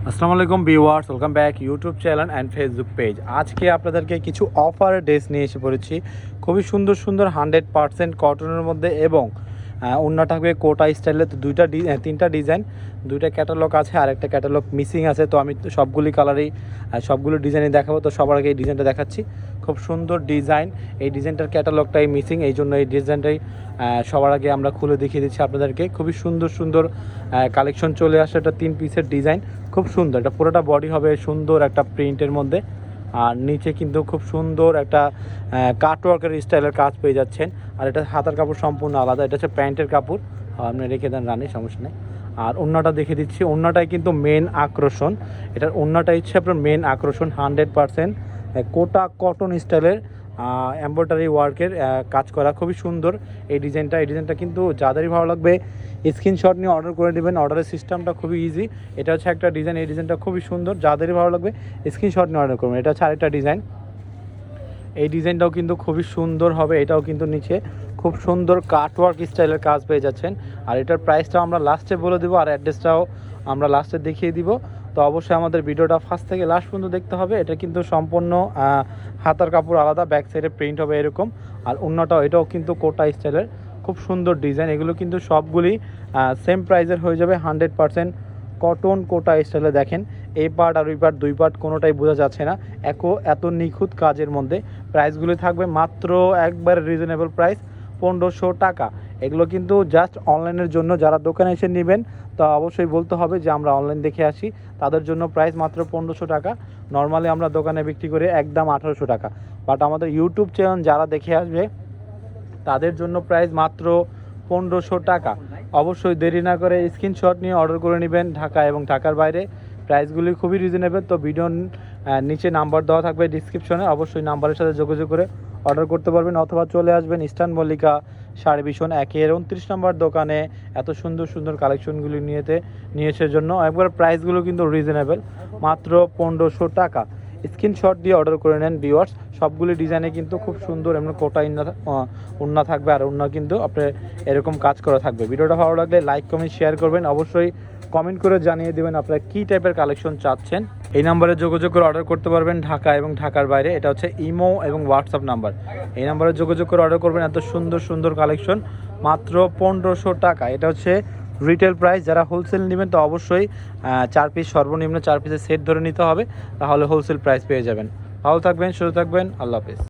আসসালামু আলাইকুম viewers, welcome back YouTube channel and Facebook page. আজকে আপনাদেরকে কিছু অফারের ড্রেস নিয়ে এসে পড়েছি। খুবই সুন্দর সুন্দর 100% কটনের মধ্যে এবং ওড়না থাকবে কোটা স্টাইলে। তো তিনটা ডিজাইন, দুইটা ক্যাটালগ আছে আর একটা ক্যাটালগ মিসিং আছে। তো আমি সবগুলি কালারই সবগুলো ডিজাইনই দেখাবো। তো সবার আগে এই ডিজাইনটা দেখাচ্ছি, খুব সুন্দর ডিজাইন। এই ডিজাইনটার ক্যাটালগটাই মিসিং, এই জন্য এই ডিজাইনটাই সবার আগে আমরা খুলে দেখিয়ে দিচ্ছি আপনাদেরকে। খুবই সুন্দর সুন্দর কালেকশন চলে আসে। এটা 3 পিসের ডিজাইন, খুব সুন্দর। এটা পুরোটা বডি হবে সুন্দর একটা প্রিন্টের মধ্যে, আর নিচে কিন্তু খুব সুন্দর একটা কাটওয়ার্কের স্টাইলের কাজ পেয়ে যাচ্ছেন। আর এটা হাতার কাপড় সম্পূর্ণ আলাদা, এটা হচ্ছে প্যান্টের কাপড়। আপনি রেখে দেন রানি, সমস্যা নেই। আর ওড়নাটা দেখে দিচ্ছি, ওড়নাটাই কিন্তু মেন আকর্ষণ। এটার ওড়নাটাই হচ্ছে আপনার মেন আকর্ষণ। 100% কোটা কটন স্টাইলের এমব্রয়ডারি ওয়ার্কের কাজ করা, খুবই সুন্দর এই ডিজাইনটা কিন্তু যাদেরই ভালো লাগবে স্ক্রিনশট নিয়ে অর্ডার করে নেবেন। অর্ডারের সিস্টেমটা খুবই ইজি। এটা হচ্ছে একটা ডিজাইন, এই ডিজাইনটা খুবই সুন্দর, যাদেরই ভালো লাগবে স্ক্রিনশট নিয়ে অর্ডার করবেন। এটা হচ্ছে আরেকটা ডিজাইন, এই ডিজাইনটাও কিন্তু খুবই সুন্দর হবে। এটাও কিন্তু নিচে খুব সুন্দর কাটওয়ার্ক স্টাইলের কাজ পেয়ে যাচ্ছেন। আর এটার প্রাইসটাও আমরা লাস্টে বলে দেবো, আর অ্যাড্রেসটাও আমরা লাস্টে দেখিয়ে দিব। তো অবশ্যই আমাদের ভিডিওটা ফার্স্ট থেকে লাস্ট পর্যন্ত দেখতে হবে। এটা কিন্তু সম্পূর্ণ হাতার কাপড় আলাদা, ব্যাক সাইডে প্রিন্ট হবে এরকম। আর অন্যটাও এটাও কিন্তু কোটা স্টাইলের, খুব সুন্দর ডিজাইন। এগুলো কিন্তু সবগুলি সেম প্রাইজের হয়ে যাবে। 100% কটন কোটা স্টাইলে। দেখেন এই পার্ট আর ওই পার্ট, দুই পার্ট কোনোটাই বোঝা যাচ্ছে না এত নিখুঁত কাজের মধ্যে। প্রাইসগুলো থাকবে মাত্র একবার রিজনেবল প্রাইস, 1500 টাকা। এগুলো কিন্তু জাস্ট অনলাইনের জন্য, যারা দোকানে এসে নেবেন তো অবশ্যই বলতে হবে যে আমরা অনলাইন দেখে আসি, তাদের জন্য প্রাইস মাত্র 1500 টাকা। নর্মালি আমরা দোকানে বিক্রি করি একদম 1800 টাকা। বাট আমাদের ইউটিউব চ্যানেল যারা দেখে আসবে তাদের জন্য প্রাইস মাত্র 1500 টাকা। অবশ্যই দেরি না করে স্ক্রিনশট নিয়ে অর্ডার করে নেবেন ঢাকা এবং ঢাকার বাইরে। প্রাইসগুলি খুবই রিজনেবল। তো ভিডিওর নিচে নাম্বার দেওয়া থাকবে ডিসক্রিপশনে, অবশ্যই নাম্বারের সাথে যোগাযোগ করে অর্ডার করতে পারবেন, অথবা চলে আসবেন ইস্টার্ন মল্লিকা সাড়ে ভীষণ 1-29 নম্বর দোকানে। এত সুন্দর সুন্দর কালেকশনগুলি নিয়েছে জন্য একবার প্রাইসগুলো কিন্তু রিজনেবল, মাত্র 1500 টাকা। স্ক্রিনশট দিয়ে অর্ডার করে নেন ভিউয়ার্স। সবগুলি ডিজাইনে কিন্তু খুব সুন্দর এমন কোটা ওড়না থাকবে, আর ওড়না কিন্তু আপনার এরকম কাজ করা থাকবে। ভিডিওটা ভালো লাগলে লাইক কমেন্ট শেয়ার করবেন, অবশ্যই কমেন্ট করে জানিয়ে দেবেন আপনারা কী টাইপের কালেকশন চাচ্ছেন। এই নাম্বারে যোগাযোগ করে অর্ডার করতে পারবেন ঢাকা এবং ঢাকার বাইরে। এটা হচ্ছে ইমো এবং হোয়াটসঅ্যাপ নাম্বার, এই নাম্বারে যোগাযোগ করে অর্ডার করবেন। এত সুন্দর সুন্দর কালেকশন মাত্র 1500 টাকা। এটা হচ্ছে রিটেল প্রাইস। যারা হোলসেল নেবেন তো অবশ্যই 4 পিস, সর্বনিম্ন 4 পিসের সেট ধরে নিতে হবে, তাহলে হোলসেল প্রাইস পেয়ে যাবেন। ভালো থাকবেন, সুস্থ থাকবেন, আল্লাহ হাফেজ।